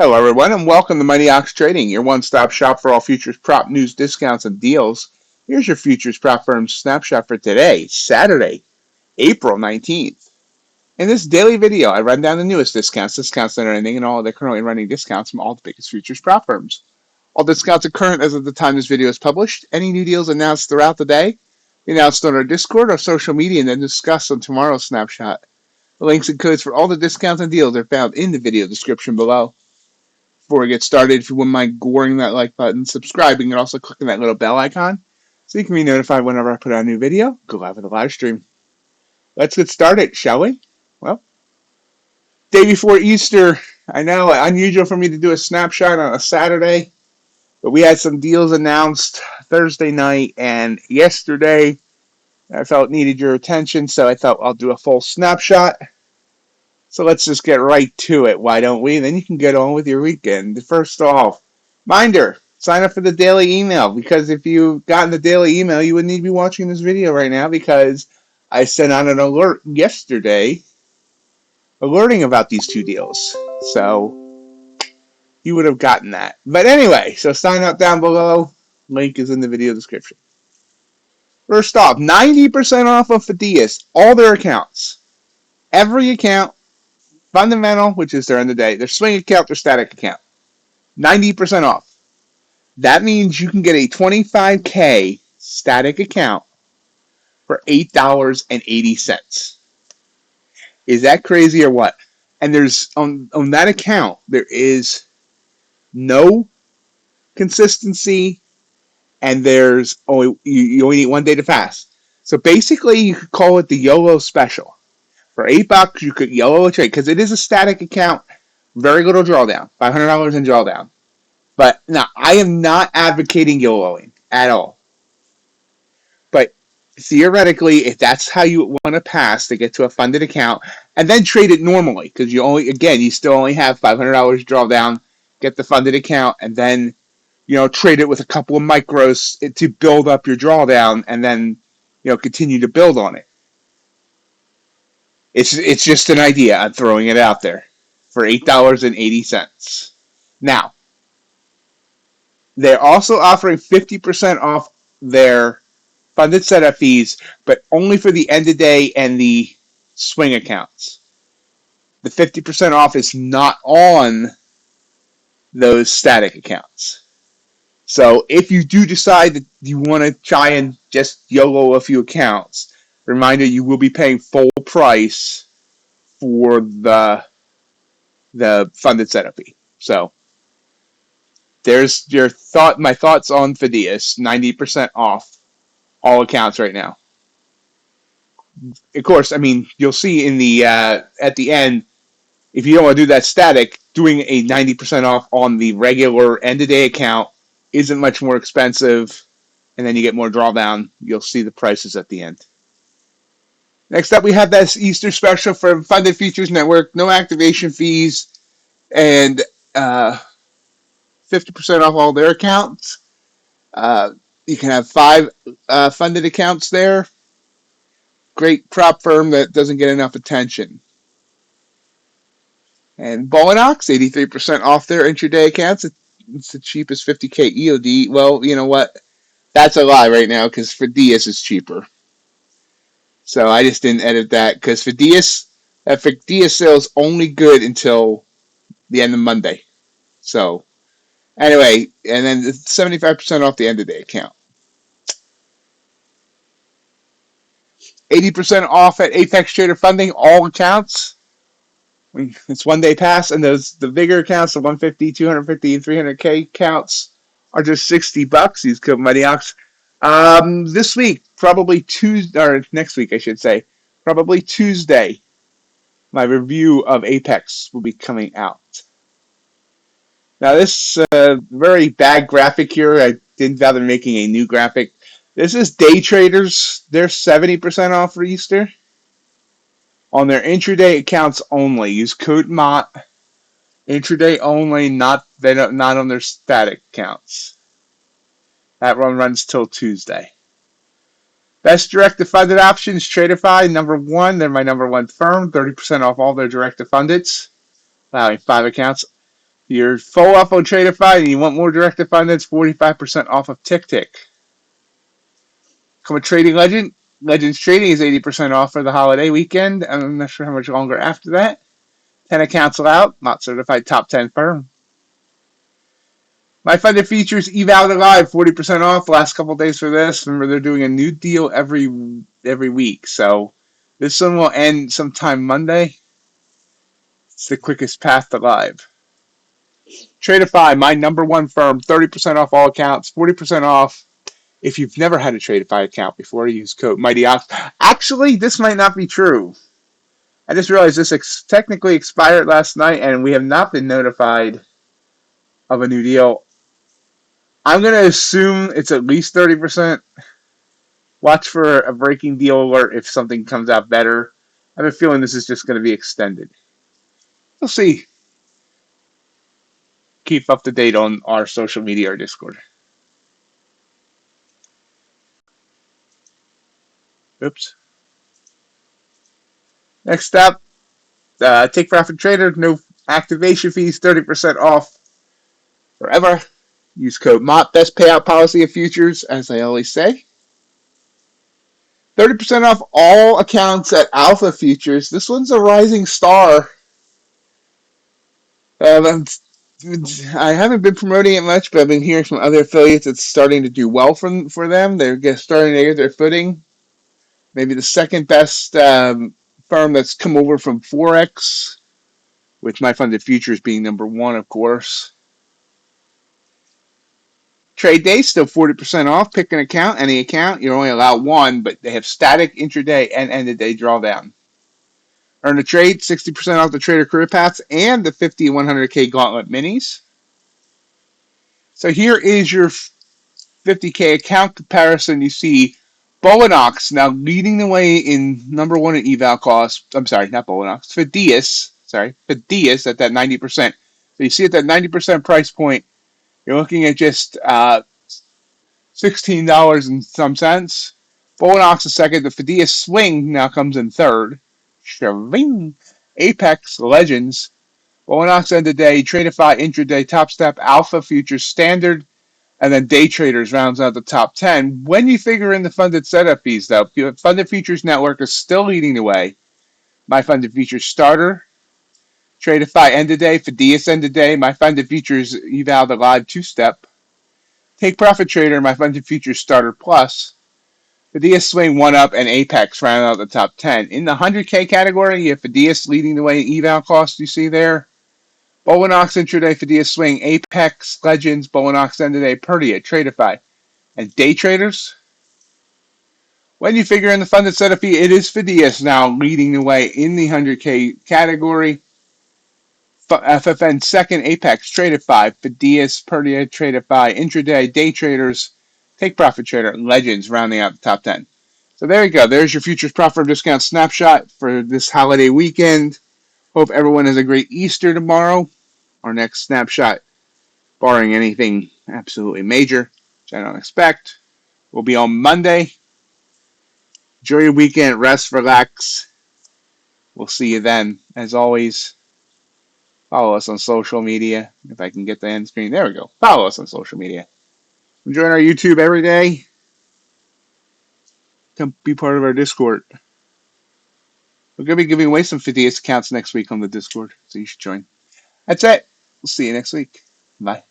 Hello, everyone, and welcome to Mightyox Trading, your one-stop shop for all futures prop news, discounts, and deals. Here's your futures Propfirm snapshot for today, Saturday, April 19th. In this daily video, I run down the newest discounts that are ending, and all of the currently running discounts from all the biggest futures prop firms. All discounts are current as of the time this video is published. Any new deals announced throughout the day, we announced on our Discord or social media and then discussed on tomorrow's snapshot. The links and codes for all the discounts and deals are found in the video description below. Before we get started, if you wouldn't mind goring that like button, subscribing, and also clicking that little bell icon so you can be notified whenever I put out a new video, go live with the live stream. Let's get started, shall we? Well, day before Easter, I know, unusual for me to do a snapshot on a Saturday, but we had some deals announced Thursday night and yesterday. I felt needed your attention, so I thought I'll do a full snapshot. So let's just get right to it, why don't we? Then you can get on with your weekend. First off, reminder, sign up for the daily email, because if you've gotten the daily email, you wouldn't need to be watching this video right now, because I sent out an alert yesterday alerting about these two deals. So you would have gotten that. But anyway, so sign up down below. Link is in the video description. First off, 90% off of Phidias, all their accounts. Every account. Fundamental, which is their end of the day, their swing account, their static account. 90% off. That means you can get a 25K static account for $8.80. Is that crazy or what? And there's on that account, there is no consistency, and there's you only need 1 day to fast. So basically, you could call it the YOLO special. For $8, you could YOLO a trade, because it is a static account, very little drawdown, $500 in drawdown. But now, I am not advocating YOLOing at all. But theoretically, if that's how you want to pass to get to a funded account, and then trade it normally, because you still only have $500 drawdown, get the funded account, and then, trade it with a couple of micros to build up your drawdown, and then, continue to build on it. It's just an idea. I'm throwing it out there for $8.80. Now, they're also offering 50% off their funded setup fees, but only for the end of day and the swing accounts. The 50% off is not on those static accounts. So if you do decide that you want to try and just YOLO a few accounts, reminder, you will be paying full price for the funded setup fee. So there's my thoughts on Phidias. 90% off all accounts right now. Of course, you'll see in the at the end, if you don't want to do that static, doing a 90% off on the regular end of day account isn't much more expensive, and then you get more drawdown. You'll see the prices at the end. Next up, we have this Easter special for Funded Futures Network. No activation fees, and 50% off all their accounts. You can have 5 funded accounts there. Great prop firm that doesn't get enough attention. And Bulenox, 83% off their intraday accounts. It's the cheapest 50K EOD. Well, you know what? That's a lie right now, because Phidias is cheaper. So I just didn't edit that, because Phidias sale is only good until the end of Monday. So anyway, and then 75% off the end of day account. 80% off at Apex Trader Funding, all accounts. It's 1 day pass, and the bigger accounts, the 150, 250, and 300K accounts, are just $60. Use code Mightyox. This week, probably Tuesday, or next week, I should say, probably Tuesday, my review of Apex will be coming out. Now, this very bad graphic here, I didn't bother making a new graphic. This is DayTraders. They're 70% off for Easter. On their intraday accounts only. Use code MOT. Intraday only, not on their static accounts. That one runs till Tuesday. Best directed funded options, Tradeify, number 1. They're my number 1 firm. 30% off all their directed fundeds, allowing 5 accounts. You're full off on Tradeify and you want more directed finance, 45% off of TickTick. Come a trading legend. Legends Trading is 80% off for the holiday weekend. I'm not sure how much longer after that. 10 accounts allowed. Not certified top 10 firm. My funded features eval live 40% off. Last couple days for this. Remember, they're doing a new deal every week. So this one will end sometime Monday. It's the quickest path to live. Tradeify, my number one firm, 30% off all accounts, 40% off. If you've never had a Tradeify account before, use code Mightyoxtrading'S. Actually, this might not be true. I just realized this technically expired last night, and we have not been notified of a new deal. I'm going to assume it's at least 30%. Watch for a breaking deal alert if something comes out better. I have a feeling this is just going to be extended. We'll see. Keep up to date on our social media or Discord. Oops. Next up, TakeProfitTrader, no activation fees, 30% off forever. Use code MOT, best payout policy of futures, as I always say. 30% off all accounts at Alpha Futures. This one's a rising star. I haven't been promoting it much, but I've been hearing from other affiliates it's starting to do well for them. They're starting to get their footing. Maybe the second best firm that's come over from Forex, with my funded futures being number one, of course. TradeDay still 40% off. Pick an account, any account. You're only allowed one, but they have static intraday and end of day drawdown. Earn a trade, 60% off the Trader Career Paths and the 50 and 100K Gauntlet Minis. So here is your 50K account comparison. You see Bulenox now leading the way in number one in eval cost. I'm sorry, not Bulenox. Phidias at that 90%. So you see at that 90% price point, you're looking at just $16 and some cents. Bulenox is second. The Phidias Swing now comes in third. Shaving. Apex Legends. Bulenox end of day. Tradeify intraday top step. Alpha Futures Standard. And then DayTraders rounds out the top 10. When you figure in the funded setup fees, though, Funded Futures Network is still leading the way. My Funded Futures Starter. Tradeify end of day. Phidias end of day. My Funded Futures eval the live two-step. TakeProfitTrader, my funded futures starter plus. Phidias Swing 1-Up and Apex round out the top 10. In the 100K category, you have Phidias leading the way in eval cost, you see there. Bulenox intraday, Phidias Swing, Apex, Legends, Bulenox end of day, Perdia, Tradeify, and DayTraders. When you figure in the funded setup fee, it is Phidias now leading the way in the 100K category. FFN second, Apex, Tradeify, Phidias, Perdia, Tradeify, intraday, DayTraders, TakeProfitTrader, and Legends rounding out the top 10. So there you go. There's your futures Propfirm discount snapshot for this holiday weekend. Hope everyone has a great Easter tomorrow. Our next snapshot, barring anything absolutely major, which I don't expect, will be on Monday. Enjoy your weekend. Rest, relax. We'll see you then. As always, follow us on social media. If I can get the end screen. There we go. Follow us on social media. Join our YouTube every day. Come be part of our Discord. We're going to be giving away some Phidias accounts next week on the Discord, so you should join. That's it. We'll see you next week. Bye.